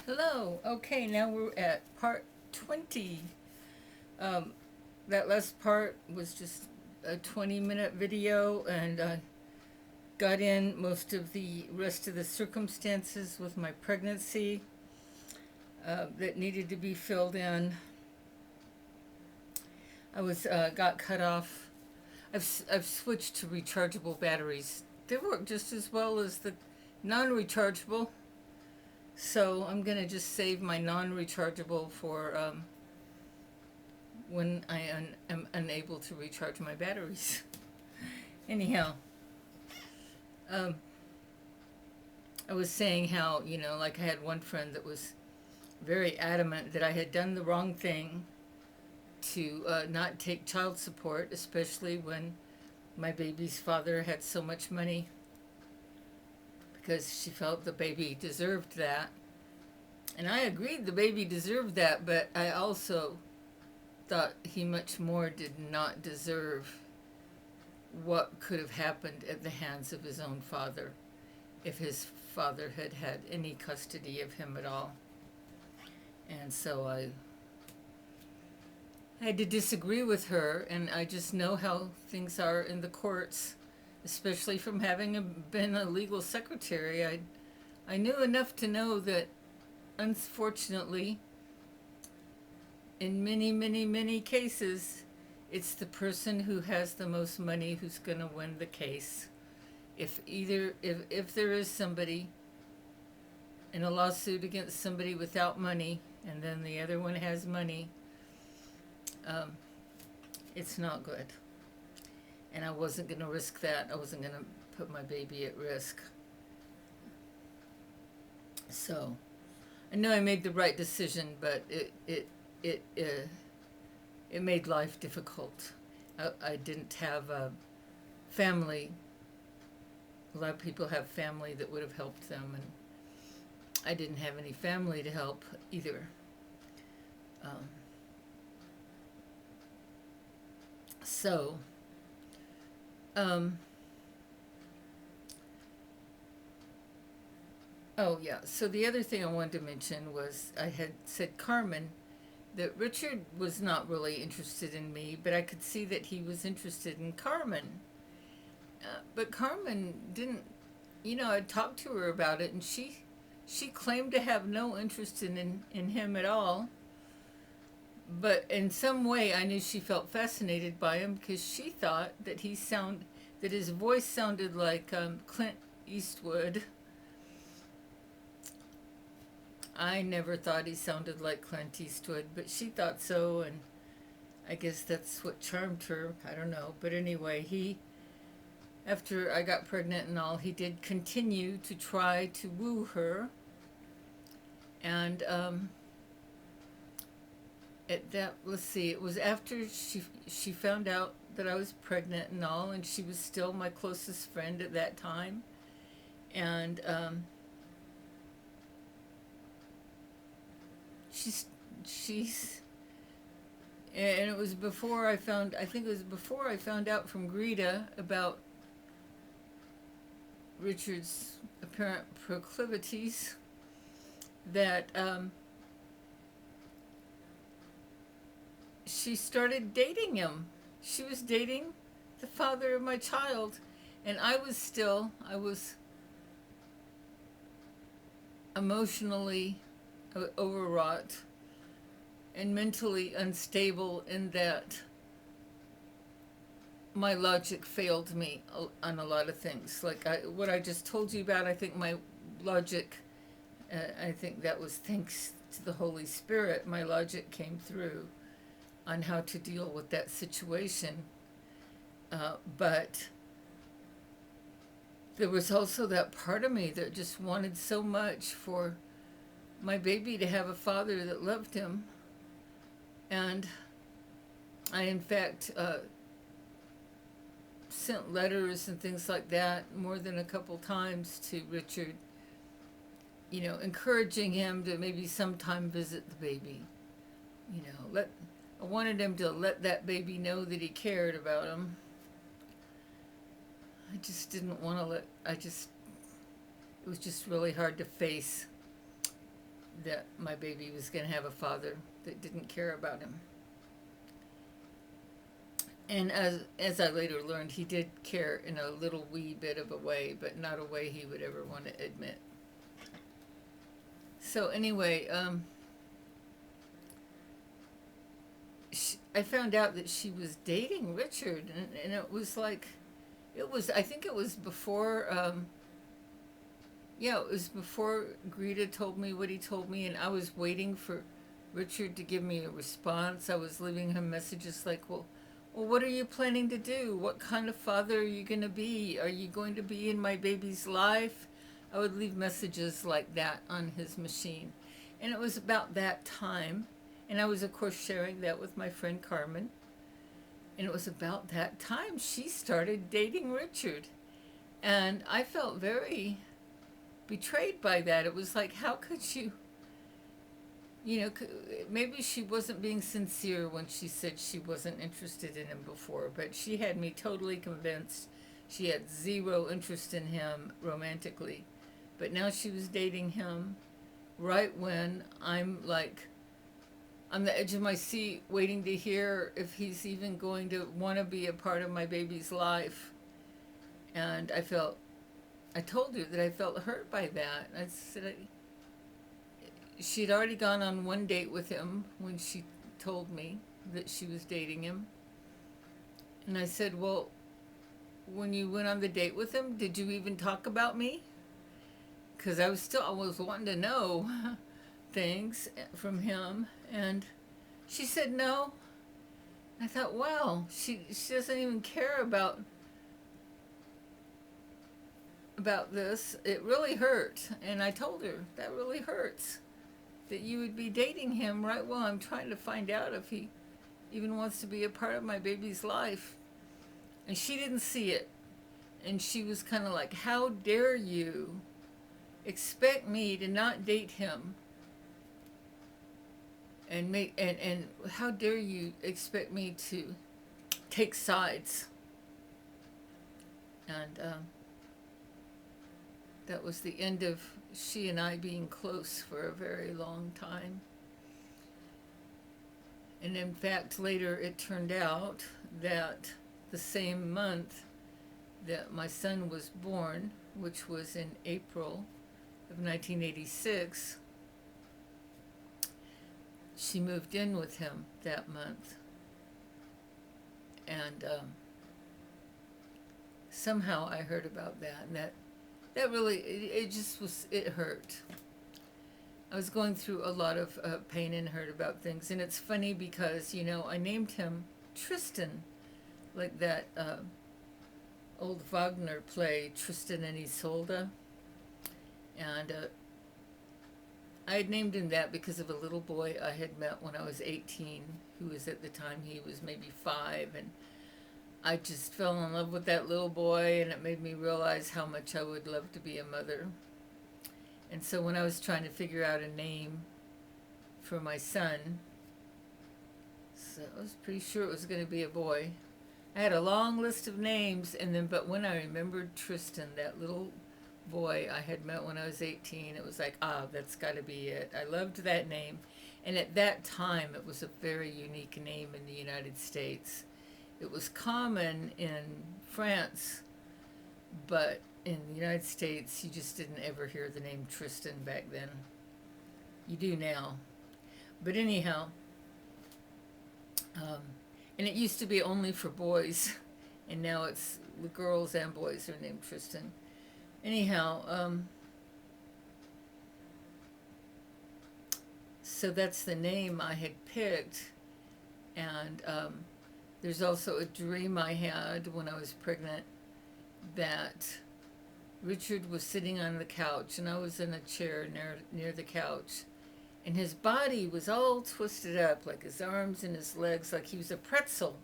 Hello. Okay, now we're at part 20. Um, that last part was just a 20-minute video, and got in most of the rest of the circumstances with my pregnancy that needed to be filled in. I was got cut off. I've switched to rechargeable batteries. They work just as well as the non-rechargeable, so I'm gonna just save my non-rechargeable for when am unable to recharge my batteries. Anyhow, um, I was saying how, like I had one friend that was very adamant that I had done the wrong thing to not take child support, especially when my baby's father had so much money, because she felt the baby deserved that. And I agreed the baby deserved that, but I also thought he much more did not deserve what could have happened at the hands of his own father if his father had had any custody of him at all. And so I had to disagree with her, and I just know how things are in the courts, especially from having been a legal secretary. I knew enough to know that, unfortunately, in many, many, many cases, it's the person who has the most money who's going to win the case. If there is somebody in a lawsuit against somebody without money, and then the other one has money, it's not good. And I wasn't going to risk that. I wasn't going to put my baby at risk. So I know I made the right decision, but it made life difficult. I didn't have a family. A lot of people have family that would have helped them, and I didn't have any family to help either. Um, so, oh yeah, so the other thing I wanted to mention was I had said Carmen that Richard was not really interested in me, but I could see that he was interested in Carmen. But Carmen didn't, I talked to her about it, and she claimed to have no interest in him at all. But in some way, I knew she felt fascinated by him because she thought that that his voice sounded like Clint Eastwood. I never thought he sounded like Clint Eastwood, but she thought so, and I guess that's what charmed her. I don't know. But anyway, after I got pregnant and all, he did continue to try to woo her. And let's see, it was after she found out that I was pregnant and all, and she was still my closest friend at that time. And she's and it was before I think it was before I found out from Greta about Richard's apparent proclivities, that she started dating him. She was dating the father of my child, and I was emotionally overwrought and mentally unstable, in that my logic failed me on a lot of things. Like what I just told you about, I think my logic, I think that was thanks to the Holy Spirit, my logic came through on how to deal with that situation. But there was also that part of me that just wanted so much for my baby to have a father that loved him. And I, in fact, sent letters and things like that more than a couple times to Richard, encouraging him to maybe sometime visit the baby. I wanted him to let that baby know that he cared about him. I just didn't want to it was just really hard to face that my baby was going to have a father that didn't care about him. And as I later learned, he did care in a little wee bit of a way, but not a way he would ever want to admit. So anyway, I found out that she was dating Richard, and it was like, I think it was before, it was before Greta told me what he told me, and I was waiting for Richard to give me a response. I was leaving him messages like, well, what are you planning to do? What kind of father are you going to be? Are you going to be in my baby's life? I would leave messages like that on his machine. And it was about that time. And I was, of course, sharing that with my friend Carmen. And it was about that time she started dating Richard. And I felt very betrayed by that. It was like, how could you... maybe she wasn't being sincere when she said she wasn't interested in him before, but she had me totally convinced she had zero interest in him romantically. But now she was dating him right when I'm like on the edge of my seat waiting to hear if he's even going to want to be a part of my baby's life. And I told her that I felt hurt by that. I said, she'd already gone on one date with him when she told me that she was dating him. And I said, well, when you went on the date with him, did you even talk about me? Because I was wanting to know things from him. And she said no. I thought, wow, she doesn't even care about this. It really hurt. And I told her, that really hurts, that you would be dating him right while I'm trying to find out if he even wants to be a part of my baby's life. And she didn't see it. And she was kind of like, how dare you expect me to not date him? And how dare you expect me to take sides? And that was the end of she and I being close for a very long time. And in fact, later it turned out that the same month that my son was born, which was in April of 1986, she moved in with him that month. And somehow I heard about that, and that really, it hurt. I was going through a lot of pain and hurt about things. And it's funny because, I named him Tristan, like that old Wagner play, Tristan and Isolde. And I had named him that because of a little boy I had met when I was 18, who was at the time, he was maybe 5. And I just fell in love with that little boy, and it made me realize how much I would love to be a mother. And so when I was trying to figure out a name for my son, so I was pretty sure it was going to be a boy. I had a long list of names, but when I remembered Tristan, that little boy I had met when I was 18, it was like, that's got to be it. I loved that name. And at that time, it was a very unique name in the United States. It was common in France, but in the United States, you just didn't ever hear the name Tristan back then. You do now. But anyhow, and it used to be only for boys, and now it's the girls and boys are named Tristan. Anyhow, so that's the name I had picked. And there's also a dream I had when I was pregnant that Richard was sitting on the couch, and I was in a chair near the couch, and his body was all twisted up, like his arms and his legs, like he was a pretzel.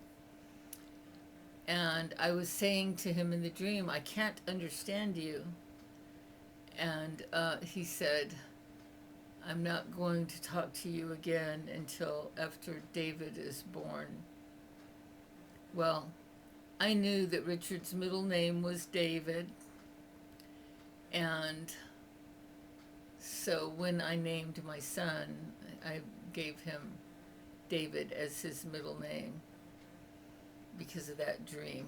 And I was saying to him in the dream, I can't understand you. And he said, I'm not going to talk to you again until after David is born. Well, I knew that Richard's middle name was David. And So when I named my son, I gave him David as his middle name because of that dream.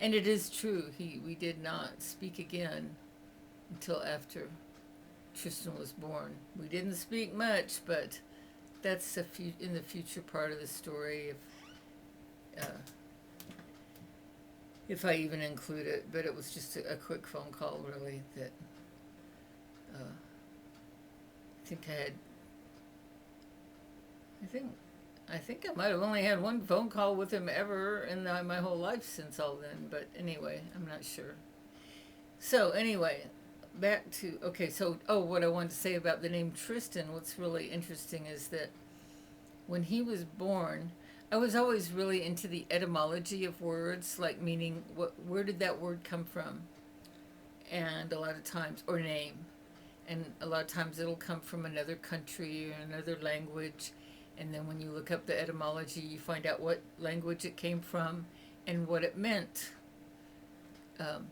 And it is true, we did not speak again until after Tristan was born. We didn't speak much, but that's in the future part of the story if I even include it. But it was just a quick phone call, really, that I think I think I might have only had one phone call with him ever in my whole life since all then. But anyway, I'm not sure. So anyway, back to, okay, so, what I wanted to say about the name Tristan, what's really interesting is that when he was born, I was always really into the etymology of words, like meaning where did that word come from? And a lot of times, or name. And a lot of times it'll come from another country or another language. And then when you look up the etymology, you find out what language it came from and what it meant. And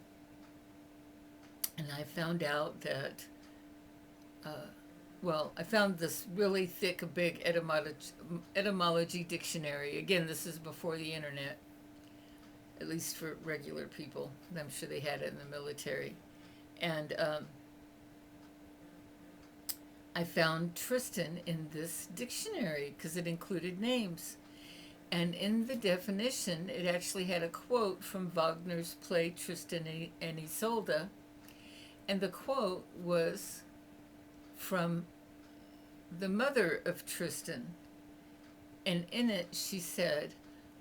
I found out that, I found this really thick, big etymology dictionary. Again, this is before the internet, at least for regular people. I'm sure they had it in the military. And I found Tristan in this dictionary because it included names. And in the definition, it actually had a quote from Wagner's play Tristan and Isolde. And the quote was from the mother of Tristan. And in it, she said,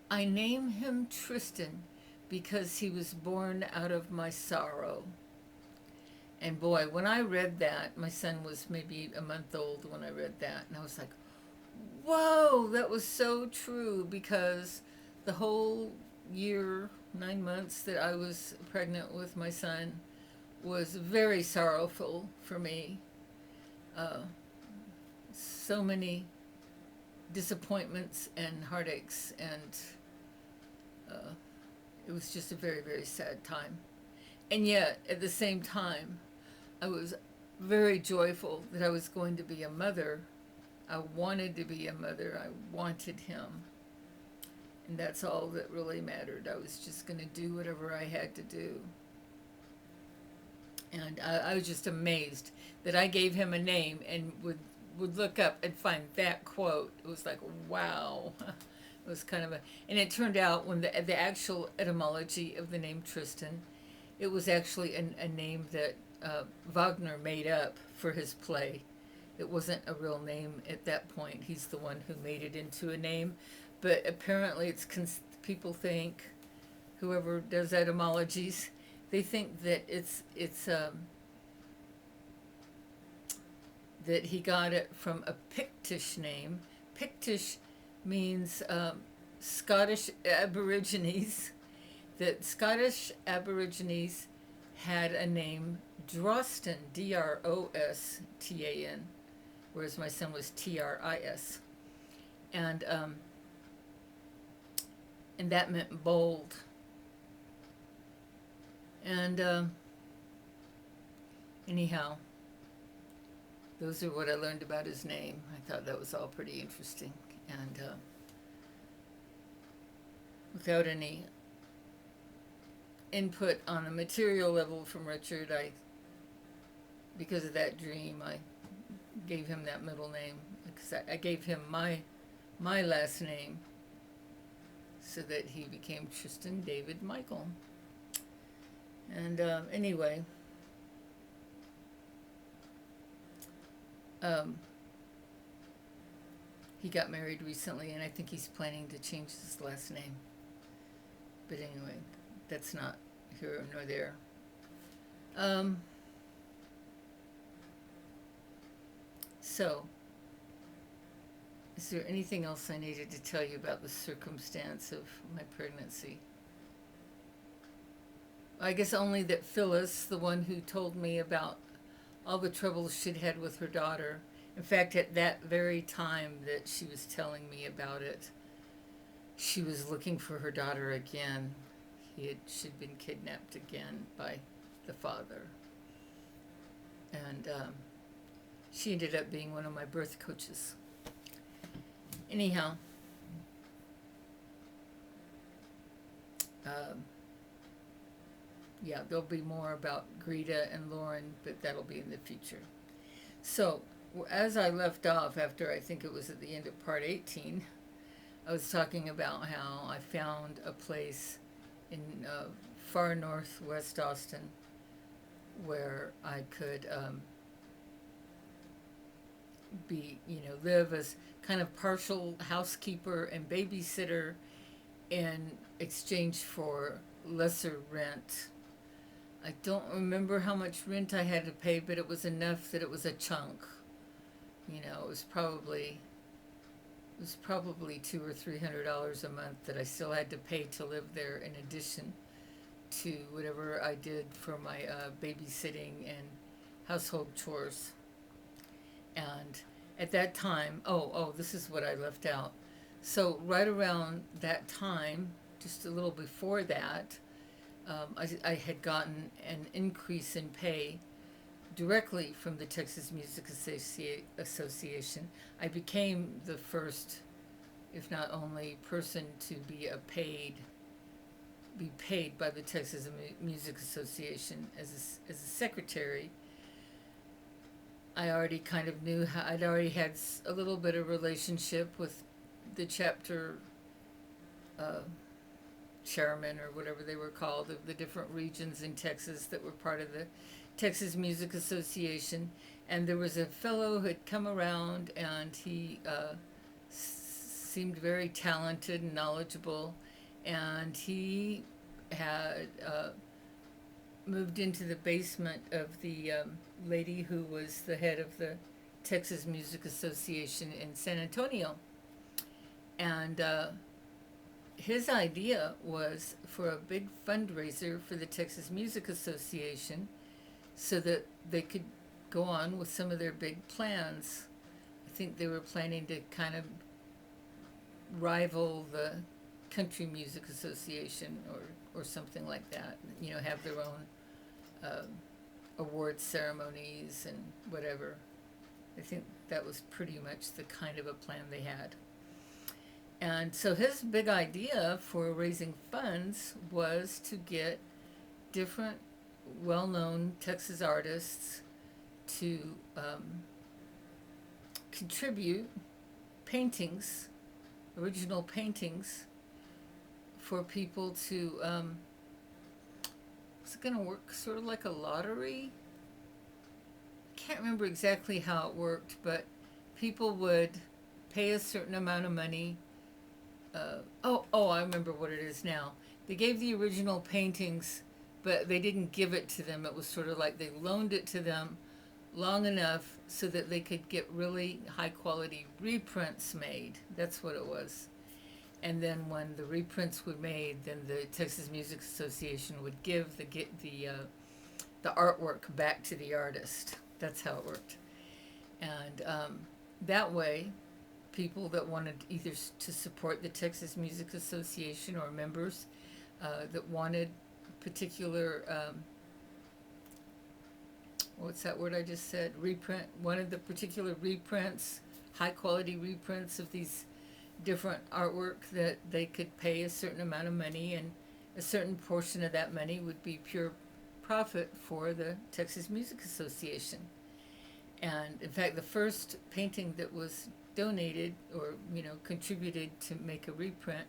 "I name him Tristan because he was born out of my sorrow." And boy, when I read that, my son was maybe a month old when I read that. And I was like, whoa, that was so true, because the whole year, 9 months that I was pregnant with my son was very sorrowful for me. So many disappointments and heartaches, and it was just a very, very sad time. And yet, at the same time, I was very joyful that I was going to be a mother. I wanted to be a mother. I wanted him. And that's all that really mattered. I was just going to do whatever I had to do. And I was just amazed that I gave him a name and would look up and find that quote. It was like, wow. It was kind of and it turned out when the actual etymology of the name Tristan, it was actually a name that Wagner made up for his play. It wasn't a real name at that point. He's the one who made it into a name. But apparently people think, whoever does etymologies, they think that it's that he got it from a Pictish name. Pictish means Scottish Aborigines. That Scottish Aborigines had a name Drostan, Drostan, whereas my son was Tris, and that meant bold. And anyhow, those are what I learned about his name. I thought that was all pretty interesting, and without any input on a material level from Richard, because of that dream, I gave him that middle name, because I gave him my last name so that he became Tristan David Michael. And anyway, he got married recently, and I think he's planning to change his last name. But anyway, that's not here nor there. So, is there anything else I needed to tell you about the circumstance of my pregnancy? I guess only that Phyllis, the one who told me about all the troubles she'd had with her daughter, in fact, at that very time that she was telling me about it, she was looking for her daughter again. She'd been kidnapped again by the father. And She ended up being one of my birth coaches. Anyhow, yeah, there'll be more about Greta and Lauren, but that'll be in the future. So, as I left off after I think it was at the end of part 18, I was talking about how I found a place in far northwest Austin where I could live as kind of partial housekeeper and babysitter in exchange for lesser rent. I don't remember how much rent I had to pay, but it was enough that it was a chunk. It was probably $200 or $300 a month that I still had to pay to live there, in addition to whatever I did for my babysitting and household chores. And at that time, this is what I left out. So right around that time, just a little before that, I had gotten an increase in pay directly from the Texas Music Association. I became the first, if not only, person to be paid by the Texas Music Association as a secretary. I already kind of knew how, I'd already had a little bit of relationship with the chapter chairman, or whatever they were called, of the different regions in Texas that were part of the Texas Music Association. And there was a fellow who had come around, and he seemed very talented and knowledgeable, and he had moved into the basement of the lady who was the head of the Texas Music Association in San Antonio. And his idea was for a big fundraiser for the Texas Music Association so that they could go on with some of their big plans. I think they were planning to kind of rival the Country Music Association or something like that, have their own award ceremonies and whatever. I think that was pretty much the kind of a plan they had. And so his big idea for raising funds was to get different well-known Texas artists to contribute paintings, original paintings, for people to, was it going to work sort of like a lottery? I can't remember exactly how it worked, but people would pay a certain amount of money. I remember what it is now. They gave the original paintings, but they didn't give it to them. It was sort of like they loaned it to them long enough so that they could get really high quality reprints made. That's what it was. And then when the reprints were made, then the Texas Music Association would give the artwork back to the artist. That's how it worked. And that way, people that wanted either to support the Texas Music Association, or members that wanted particular, what's that word I just said? Wanted the particular reprints, high quality reprints of these different artwork, that they could pay a certain amount of money, and a certain portion of that money would be pure profit for the Texas Music Association. And in fact, the first painting that was donated or contributed to make a reprint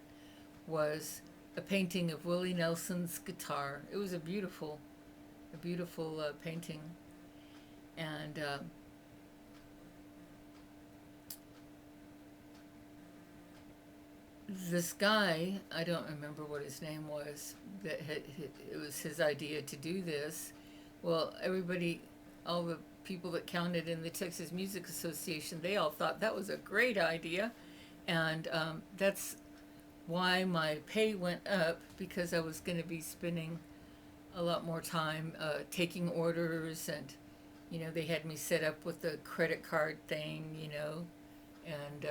was a painting of Willie Nelson's guitar. It was a beautiful painting. And this guy, I don't remember what his name was, that it was his idea to do this. Well, all the people that counted in the Texas Music Association, they all thought that was a great idea. And that's why my pay went up, because I was going to be spending a lot more time taking orders, and they had me set up with the credit card thing, and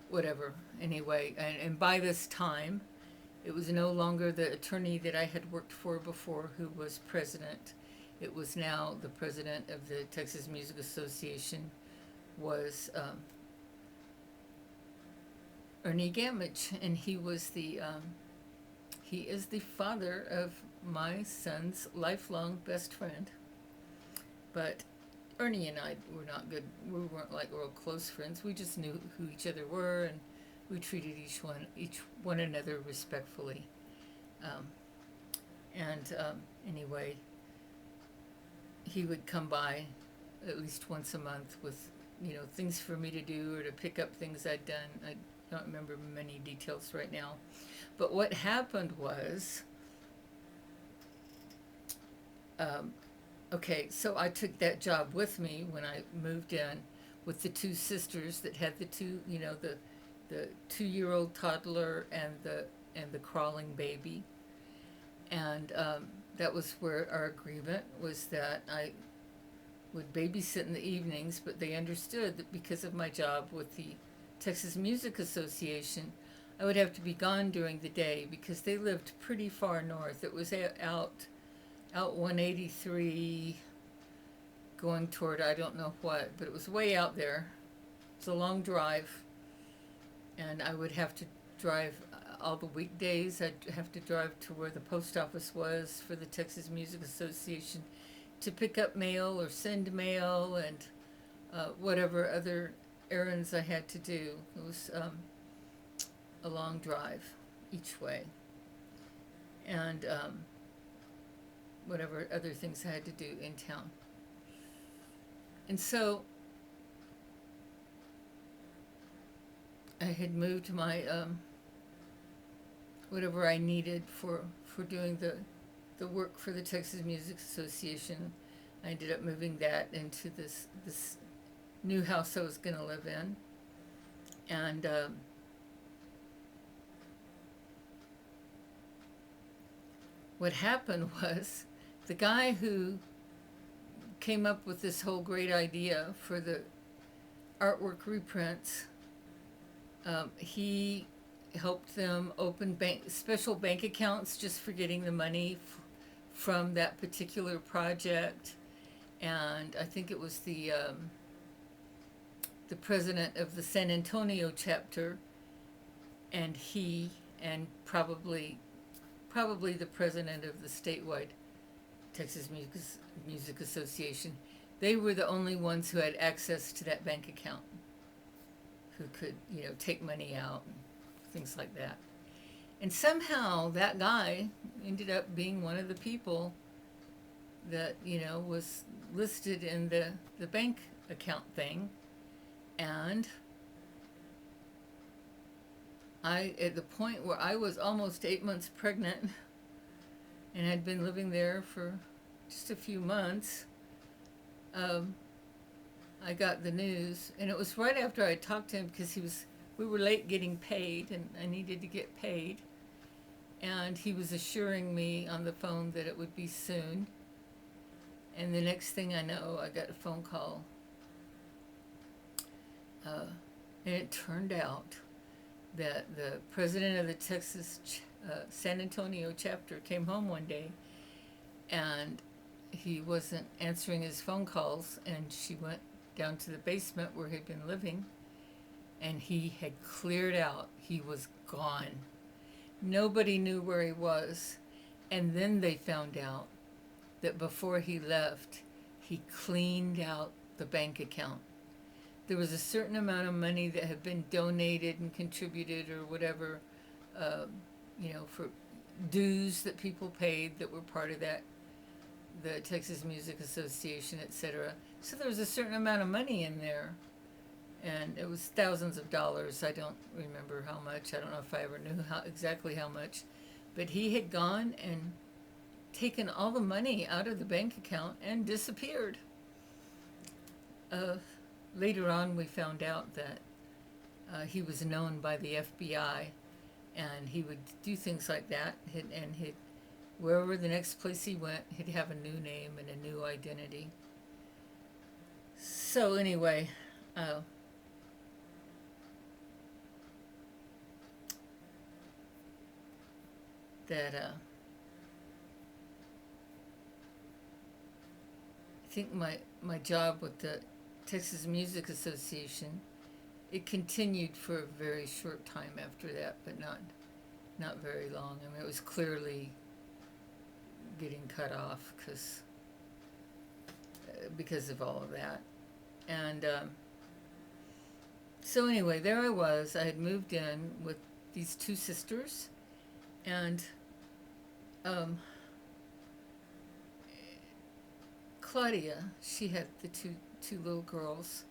whatever. Anyway, and by this time, it was no longer the attorney that I had worked for before who was president. it was now the president of the Texas Music Association was Ernie Gamage, and he is the father of my son's lifelong best friend. But Ernie and I were not good. We weren't like real close friends. We just knew who each other were, and we treated each one another respectfully. Anyway, he would come by at least once a month with, things for me to do or to pick up things I'd done. I don't remember many details right now. But what happened was, okay, so I took that job with me when I moved in with the two sisters that had the two, the 2-year-old toddler and the crawling baby. And that was where our agreement was, that I would babysit in the evenings, but they understood that because of my job with the Texas Music Association, I would have to be gone during the day because they lived pretty far north. It was out 183 going toward I don't know what, but it was way out there. It's a long drive, and I would have to drive all the weekdays. I'd have to drive to where the post office was for the Texas Music Association to pick up mail or send mail and whatever other errands I had to do. It was a long drive each way, and whatever other things I had to do in town. And so I had moved my whatever I needed for doing the work for the Texas Music Association. I ended up moving that into this new house I was going to live in. And what happened was, the guy who came up with this whole great idea for the artwork reprints, he helped them open special bank accounts just for getting the money from that particular project. And I think it was the president of the San Antonio chapter, and he, and probably the president of the statewide Texas Music Association, they were the only ones who had access to that bank account, who could, take money out and things like that. And somehow that guy ended up being one of the people that, was listed in the bank account thing. And at the point where I was almost 8 months pregnant and had been living there for just a few months, I got the news, and it was right after I talked to him, because we were late getting paid, and I needed to get paid, and he was assuring me on the phone that it would be soon. And the next thing I know, I got a phone call, and it turned out that the president of the Texas San Antonio chapter came home one day, and he wasn't answering his phone calls, and she went down to the basement where he'd been living, and he had cleared out. He was gone. Nobody knew where he was. And then they found out that before he left, he cleaned out the bank account. There was a certain amount of money that had been donated and contributed or whatever, for dues that people paid that were part of that, the Texas Music Association, etc. So there was a certain amount of money in there, and it was thousands of dollars. I don't remember how much. I don't know if I ever knew exactly how much, but he had gone and taken all the money out of the bank account and disappeared. Later on, we found out that he was known by the FBI, and he would do things like that, and he'd, wherever the next place he went, he'd have a new name and a new identity. So anyway, think my job with the Texas Music Association, it continued for a very short time after that, but not very long. I mean, it was clearly getting cut off because of all of that. And so anyway, there I was. I had moved in with these two sisters, and Claudia, she had the two little girls,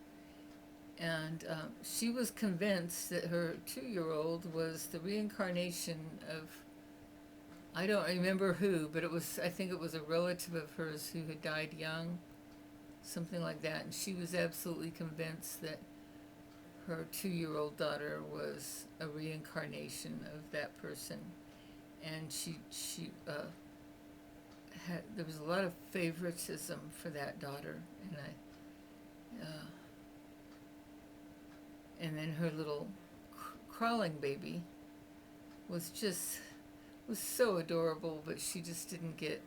and she was convinced that her 2-year-old was the reincarnation of, I don't remember who, but I think it was a relative of hers who had died young, something like that. And she was absolutely convinced that her 2-year-old daughter was a reincarnation of that person. And she there was a lot of favoritism for that daughter, and then her little crawling baby was so adorable, but she didn't get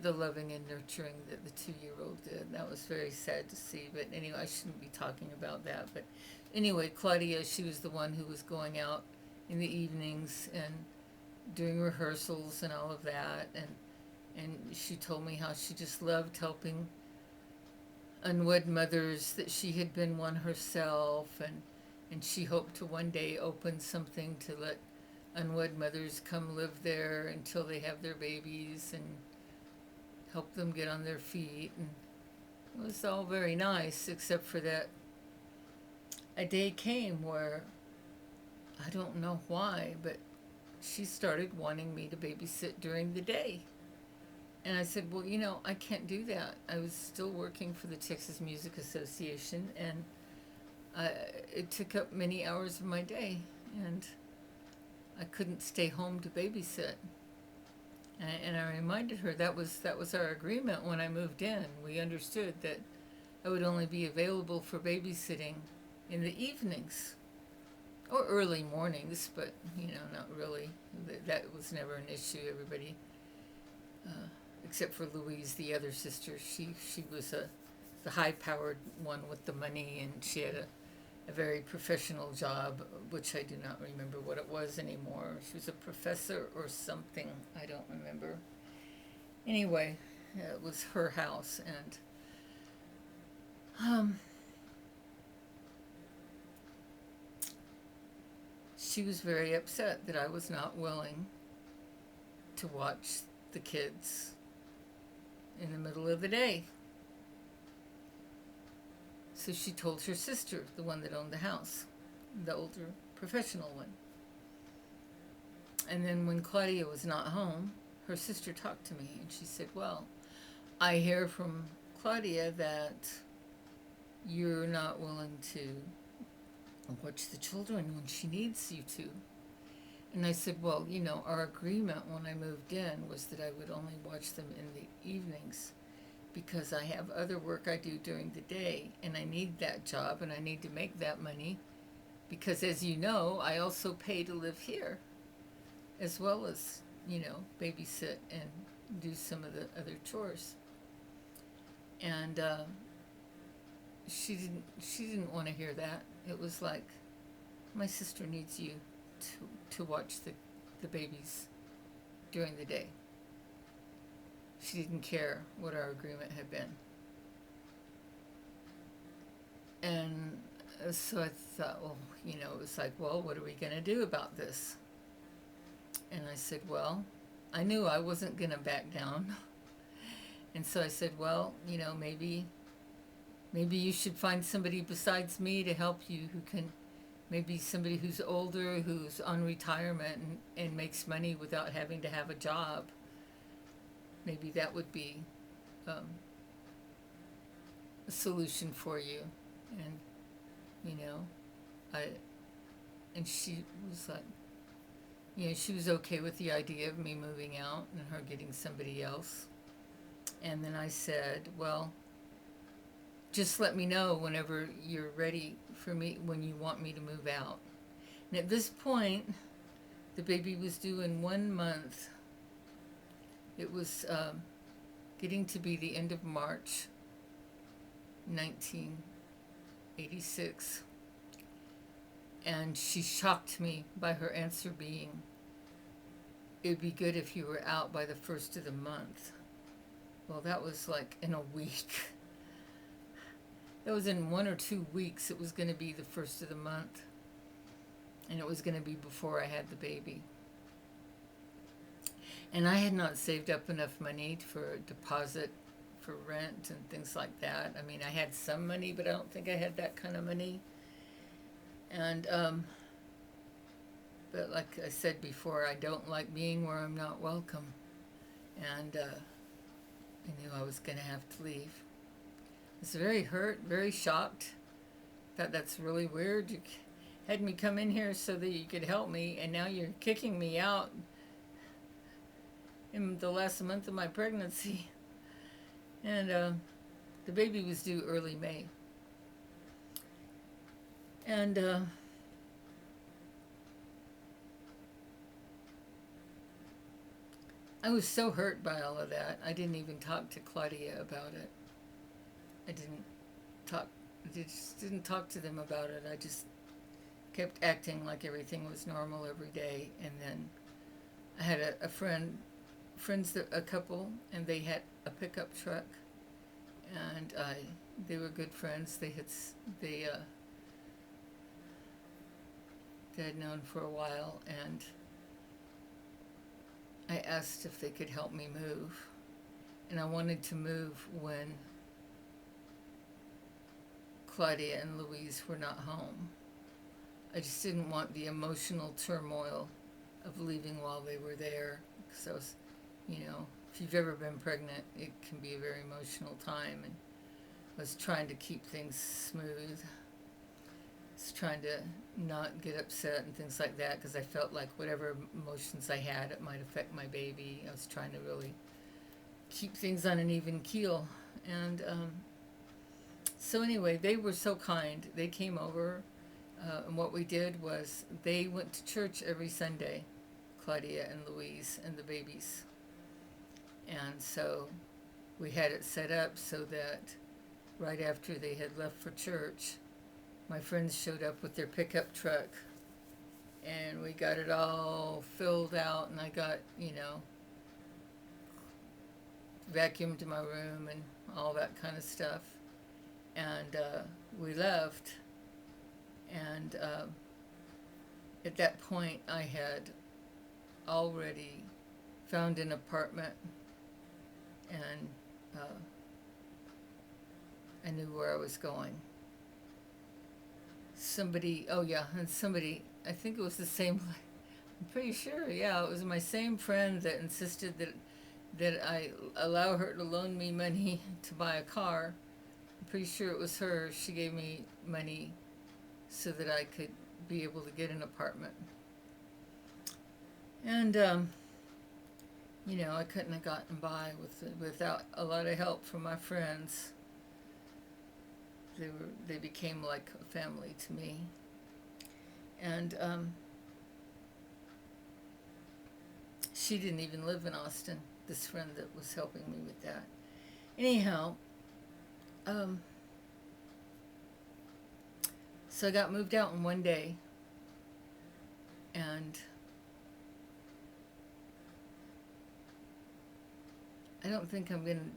the loving and nurturing that the 2-year-old did. That was very sad to see, but anyway, I shouldn't be talking about that. But anyway, Claudia, she was the one who was going out in the evenings and doing rehearsals and all of that, and she told me how she just loved helping unwed mothers, that she had been one herself, and she hoped to one day open something to let unwed mothers come live there until they have their babies and help them get on their feet. And it was all very nice, except for that a day came where, I don't know why, but she started wanting me to babysit during the day. And I said, well, I can't do that. I was still working for the Texas Music Association, and it took up many hours of my day, and I couldn't stay home to babysit. And I reminded her that was our agreement when I moved in. We understood that I would only be available for babysitting in the evenings or early mornings, but not really. That was never an issue. Everybody, except for Louise, the other sister, she was the high-powered one with the money, and she had a very professional job, which I do not remember what it was anymore. She was a professor or something. I don't remember. Anyway, it was her house, and she was very upset that I was not willing to watch the kids in the middle of the day. So she told her sister, the one that owned the house, the older professional one. And then when Claudia was not home, her sister talked to me, and she said, well, I hear from Claudia that you're not willing to watch the children when she needs you to. And I said, well, our agreement when I moved in was that I would only watch them in the evenings, because I have other work I do during the day, and I need that job, and I need to make that money, because as you know, I also pay to live here, as well as, babysit and do some of the other chores. And she didn't want to hear that. It was like, my sister needs you to watch the babies during the day. She didn't care what our agreement had been. And so I thought, well, it was like, well, what are we going to do about this? And I said, well, I knew I wasn't going to back down. And so I said, well, maybe you should find somebody besides me to help you, who can, maybe somebody who's older, who's on retirement and makes money without having to have a job. Maybe that would be a solution for you. And, and she was like, she was okay with the idea of me moving out and her getting somebody else. And then I said, well, just let me know whenever you're ready for me, when you want me to move out. And at this point, the baby was due in 1 month. It was getting to be the end of March 1986. And she shocked me by her answer being, "It'd be good if you were out by the first of the month." Well, that was like in a week. That was in 1 or 2 weeks. It was going to be the first of the month. And it was going to be before I had the baby. And I had not saved up enough money for a deposit for rent and things like that. I mean, I had some money, but I don't think I had that kind of money. And, but like I said before, I don't like being where I'm not welcome. And I knew I was going to have to leave. I was very hurt, very shocked. Thought that's really weird. You had me come in here so that you could help me, and now you're kicking me out in the last month of my pregnancy. And the baby was due early May. And I was so hurt by all of that. I didn't even talk to Claudia about it. I just didn't talk to them about it. I just kept acting like everything was normal every day. And then I had a couple, and they had a pickup truck, and they were good friends. They had known for a while, and I asked if they could help me move. And I wanted to move when Claudia and Louise were not home. I just didn't want the emotional turmoil of leaving while they were there. Because I was, if you've ever been pregnant, it can be a very emotional time. And I was trying to keep things smooth. I was trying to not get upset and things like that, because I felt like whatever emotions I had, it might affect my baby. I was trying to really keep things on an even keel. And so anyway, they were so kind. They came over, and what we did was they went to church every Sunday, Claudia and Louise and the babies. And so we had it set up so that right after they had left for church, my friends showed up with their pickup truck, and we got it all filled out, and I got, vacuumed my room and all that kind of stuff. And we left, and at that point I had already found an apartment, and I knew where I was going. Somebody, I think it was the same, I'm pretty sure, yeah, it was my same friend that insisted that I allow her to loan me money to buy a car. I'm pretty sure it was her. She gave me money so that I could be able to get an apartment. And, I couldn't have gotten by without a lot of help from my friends. They became like a family to me. And she didn't even live in Austin, this friend that was helping me with that. Anyhow, so I got moved out in one day, and I don't think I'm going to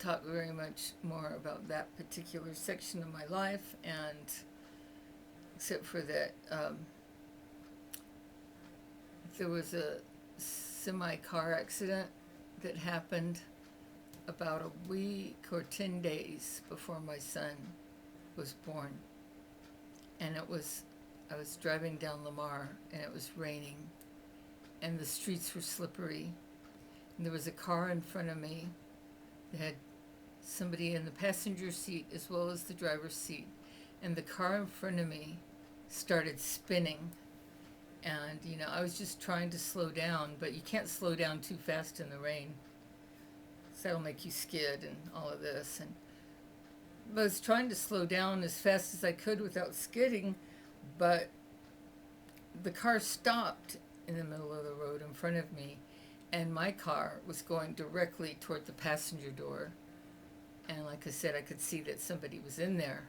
talk very much more about that particular section of my life, and except for that there was a semi-car accident that happened about a week or 10 days before my son was born. And I was driving down Lamar, and it was raining, and the streets were slippery, and there was a car in front of me that had somebody in the passenger seat as well as the driver's seat, and the car in front of me started spinning. And I was just trying to slow down, but you can't slow down too fast in the rain, so that'll make you skid and all of this. And I was trying to slow down as fast as I could without skidding, but the car stopped in the middle of the road in front of me, and my car was going directly toward the passenger door. And like I said, I could see that somebody was in there.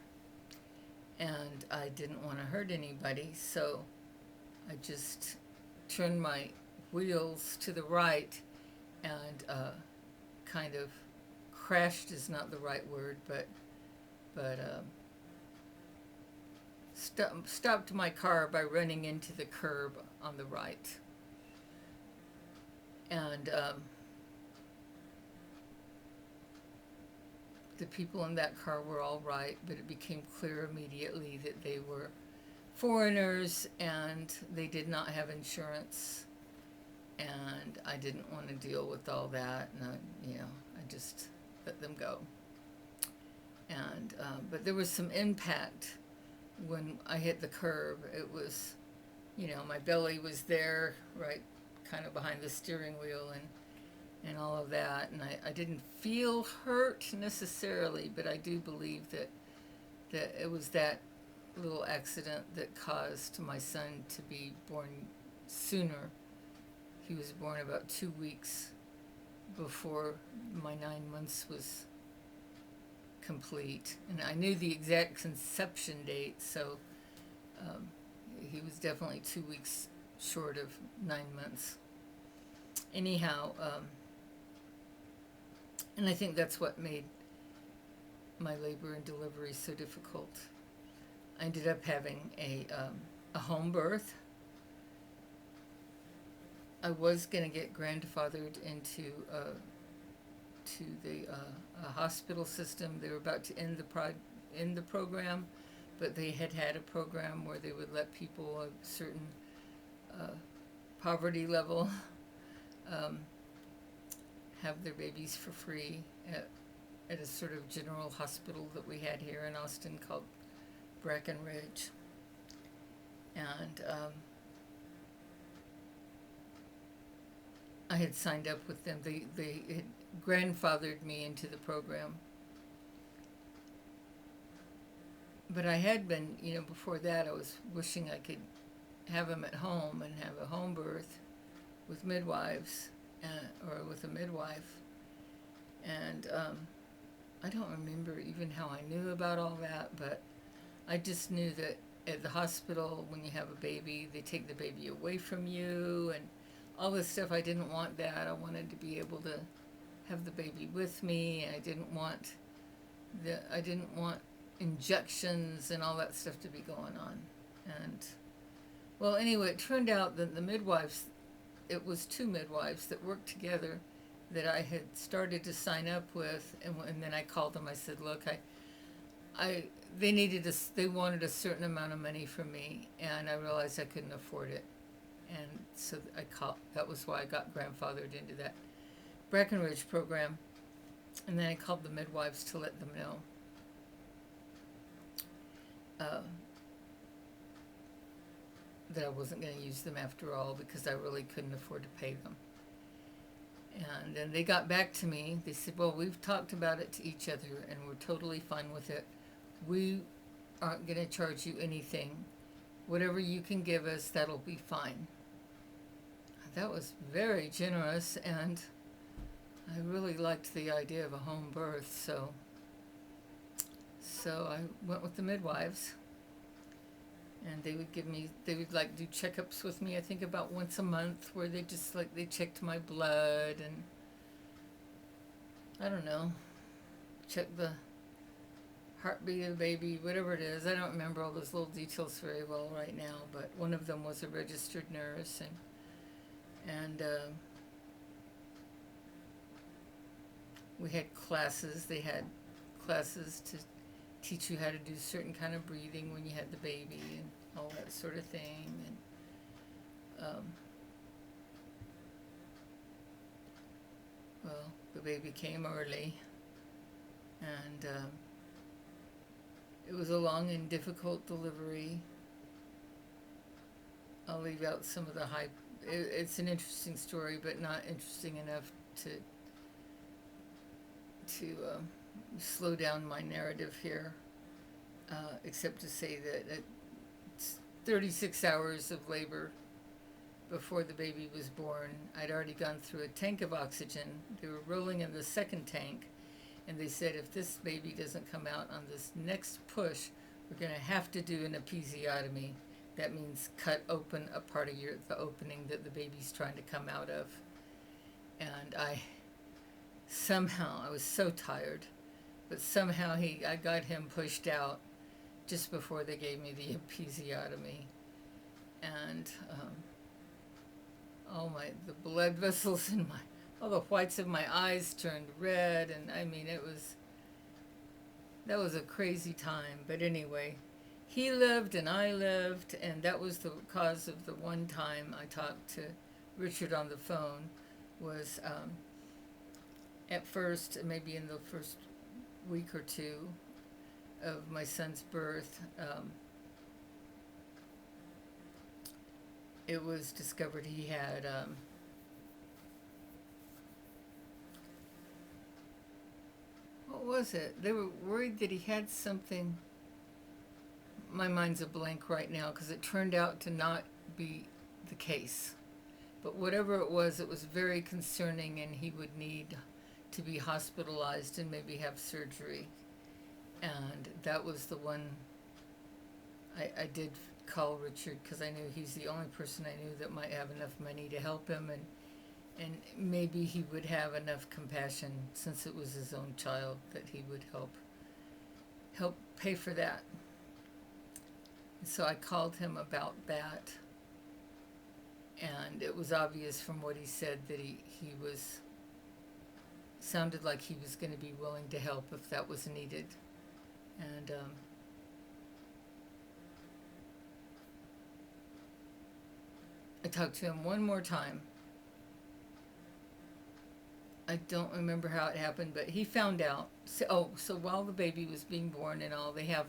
And I didn't want to hurt anybody, so I just turned my wheels to the right and kind of crashed is not the right word, but stopped my car by running into the curb on the right. And the people in that car were all right, but it became clear immediately that they were foreigners and they did not have insurance. And I didn't want to deal with all that, and I just let them go. And but there was some impact when I hit the curb. It was, my belly was there, right, kind of behind the steering wheel, and all of that. And I didn't feel hurt necessarily, but I do believe that it was that little accident that caused my son to be born sooner. He was born about 2 weeks before my 9 months was complete. And I knew the exact conception date, so he was definitely 2 weeks short of 9 months. Anyhow, and I think that's what made my labor and delivery so difficult. I ended up having a home birth. I was going to get grandfathered into to the hospital system. They were about to end the program, but they had a program where they would let people of certain poverty level have their babies for free at a sort of general hospital that we had here in Austin called Breckenridge. And I had signed up with them. They had grandfathered me into the program. But I had been, before that, I was wishing I could have him at home and have a home birth with midwives, or with a midwife. And I don't remember even how I knew about all that, but I just knew that at the hospital, when you have a baby, they take the baby away from you, and all this stuff. I didn't want that. I wanted to be able to have the baby with me. I didn't want injections and all that stuff to be going on. And well, anyway, it turned out that the midwives, it was 2 midwives that worked together that I had started to sign up with, and then I called them. I said, look, they wanted a certain amount of money from me, and I realized I couldn't afford it. And so that was why I got grandfathered into that Breckenridge program. And then I called the midwives to let them know that I wasn't going to use them after all, because I really couldn't afford to pay them. And then they got back to me. They said, well, we've talked about it to each other, and we're totally fine with it. We aren't going to charge you anything. Whatever you can give us, that'll be fine. That was very generous, and I really liked the idea of a home birth, so I went with the midwives, and they would do checkups with me, I think about once a month, where they checked my blood, and I don't know, checked the heartbeat of the baby, whatever it is. I don't remember all those little details very well right now, but one of them was a registered nurse, and we had classes. They had classes to teach you how to do certain kind of breathing when you had the baby and all that sort of thing. And well, the baby came early, and it was a long and difficult delivery. I'll leave out some of the high. It's an interesting story, but not interesting enough to slow down my narrative here, except to say that it's 36 hours of labor before the baby was born, I'd already gone through a tank of oxygen. They were rolling in the second tank, and they said if this baby doesn't come out on this next push, we're going to have to do an episiotomy. That means cut open a part of the opening that the baby's trying to come out of. And I was so tired, but somehow I got him pushed out just before they gave me the episiotomy. And the blood vessels in all the whites of my eyes turned red, and I mean, that was a crazy time. But anyway, he lived and I lived, and that was the cause of the one time I talked to Richard on the phone. Was at first, maybe in the first week or two of my son's birth, it was discovered he had what was it? They were worried that he had something. My mind's a blank right now because it turned out to not be the case. But whatever it was very concerning, and he would need to be hospitalized and maybe have surgery. And that was the one I did call Richard, because I knew he's the only person I knew that might have enough money to help him, and maybe he would have enough compassion, since it was his own child, that he would help pay for that. And so I called him about that, and it was obvious from what he said that he sounded like he was going to be willing to help if that was needed. And I talked to him one more time. I don't remember how it happened, but he found out. So while the baby was being born and all, they have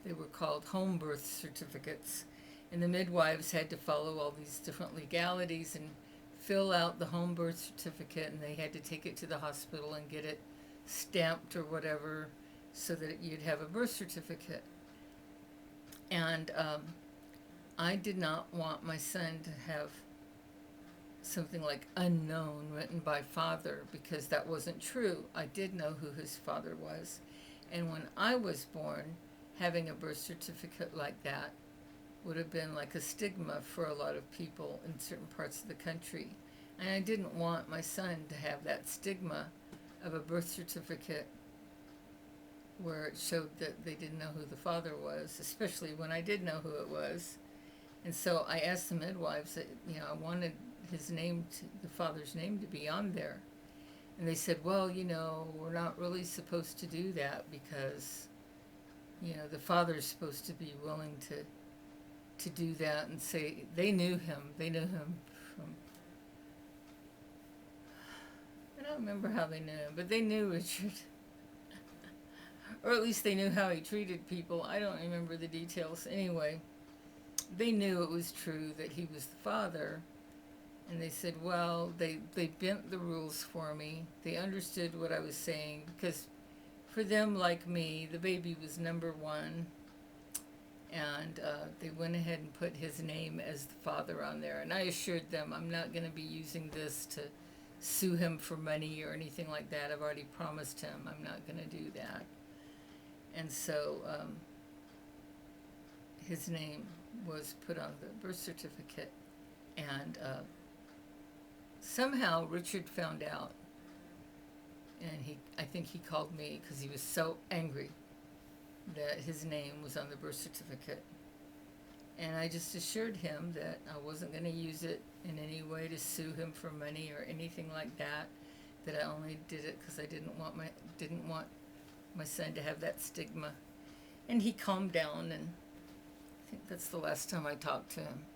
they were called home birth certificates. And the midwives had to follow all these different legalities and fill out the home birth certificate, and they had to take it to the hospital and get it stamped or whatever so that you'd have a birth certificate. And I did not want my son to have something like unknown written by father, because that wasn't true. I did know who his father was. And when I was born, having a birth certificate like that would have been like a stigma for a lot of people in certain parts of the country. And I didn't want my son to have that stigma of a birth certificate where it showed that they didn't know who the father was, especially when I did know who it was. And so I asked the midwives that, I wanted the father's name to be on there. And they said, well, we're not really supposed to do that, because, the father's supposed to be willing to do that, and say they knew him from, I don't remember how they knew him, but they knew Richard. Or at least they knew how he treated people. I don't remember the details. Anyway, they knew it was true that he was the father. And they said, well, they bent the rules for me. They understood what I was saying, because for them, like me, the baby was number one. And they went ahead and put his name as the father on there. And I assured them I'm not going to be using this to sue him for money or anything like that. I've already promised him I'm not going to do that. And so his name was put on the birth certificate. And somehow Richard found out. And I think he called me because he was so angry that his name was on the birth certificate. And I just assured him that I wasn't going to use it in any way to sue him for money or anything like that, that I only did it because I didn't want my son to have that stigma. And he calmed down, and I think that's the last time I talked to him.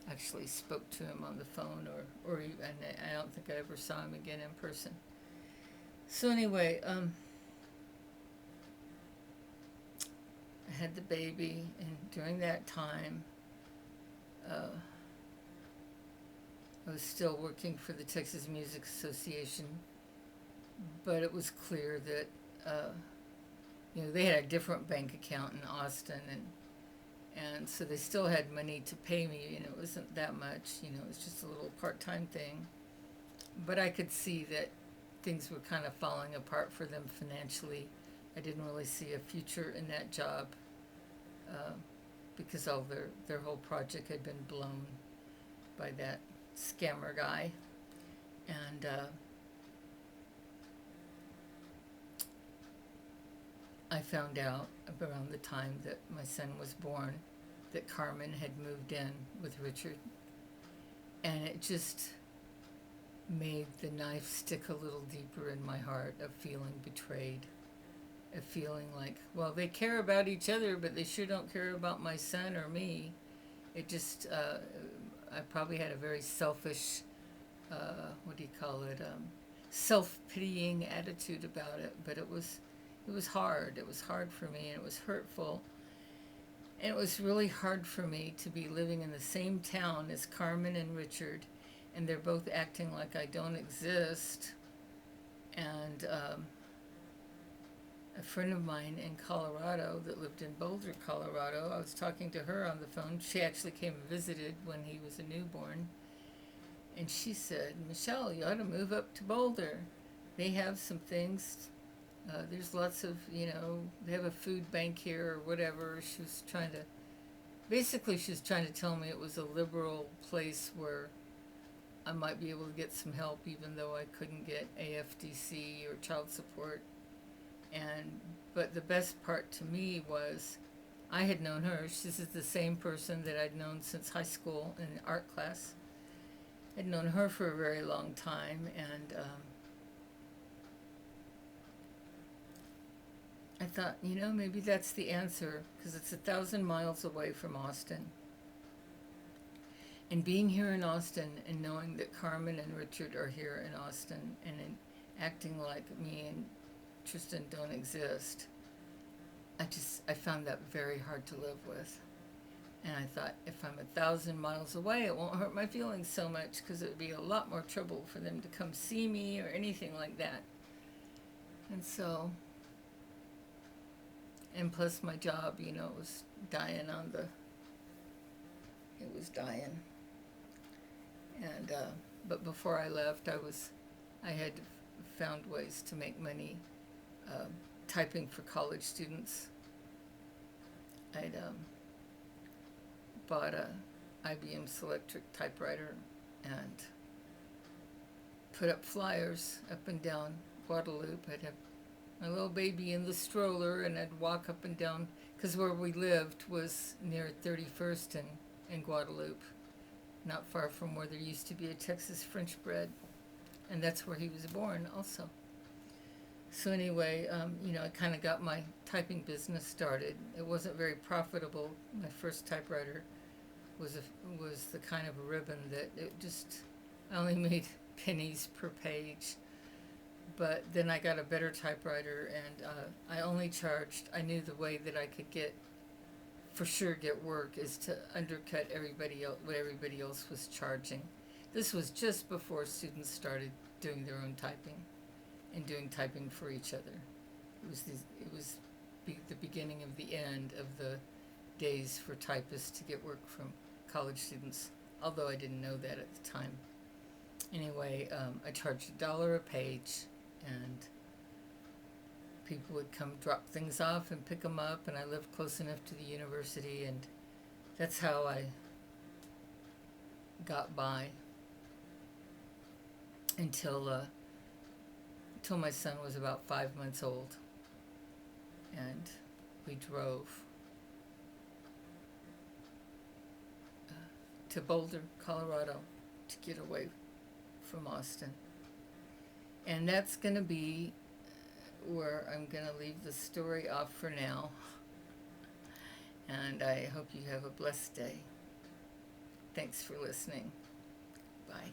Actually spoke to him on the phone, or even, I don't think I ever saw him again in person. So anyway, I had the baby, and during that time, I was still working for the Texas Music Association, but it was clear that, they had a different bank account in Austin, and so they still had money to pay me, and it wasn't that much, it was just a little part-time thing. But I could see that things were kind of falling apart for them financially. I didn't really see a future in that job, uh, because all their whole project had been blown by that scammer guy. And I found out around the time that my son was born that Carmen had moved in with Richard. And it just made the knife stick a little deeper in my heart, of feeling betrayed, of feeling like, well, they care about each other, but they sure don't care about my son or me. It just, I probably had a very selfish, what do you call it, self-pitying attitude about it, but it was hard. It was hard for me, and it was hurtful. And it was really hard for me to be living in the same town as Carmen and Richard, and they're both acting like I don't exist. And a friend of mine in Colorado that lived in Boulder, Colorado, I was talking to her on the phone. She actually came and visited when he was a newborn. And she said, Michelle, you ought to move up to Boulder. They have some things. There's lots of, they have a food bank here or whatever. She was trying to tell me it was a liberal place where I might be able to get some help, even though I couldn't get AFDC or child support. But the best part to me was I had known her. This is the same person that I'd known since high school in art class. I'd known her for a very long time, and I thought, maybe that's the answer, because it's 1,000 miles away from Austin. And being here in Austin and knowing that Carmen and Richard are here in Austin and acting like me and Tristan don't exist, I found that very hard to live with. And I thought, if I'm 1,000 miles away, it won't hurt my feelings so much, because it would be a lot more trouble for them to come see me or anything like that. And so, and plus my job, was dying it was dying. And, but before I left, I had found ways to make money, typing for college students. I'd bought a IBM Selectric typewriter and put up flyers up and down Guadalupe. I'd have my little baby in the stroller, and I'd walk up and down, because where we lived was near 31st in Guadalupe, not far from where there used to be a Texas French bread, and that's where he was born also. So anyway, I kind of got my typing business started. It wasn't very profitable. My first typewriter was the kind of a ribbon that I only made pennies per page. But then I got a better typewriter, and I knew the way that I could get work is to undercut what everybody else was charging. This was just before students started doing their own typing and doing typing for each other. It was the beginning of the end of the days for typists to get work from college students, although I didn't know that at the time. Anyway, I charged $1 a page, and people would come drop things off and pick them up, and I lived close enough to the university, and that's how I got by until my son was about 5 months old, and we drove to Boulder, Colorado, to get away from Austin. And that's going to be where I'm going to leave the story off for now. And I hope you have a blessed day. Thanks for listening. Bye.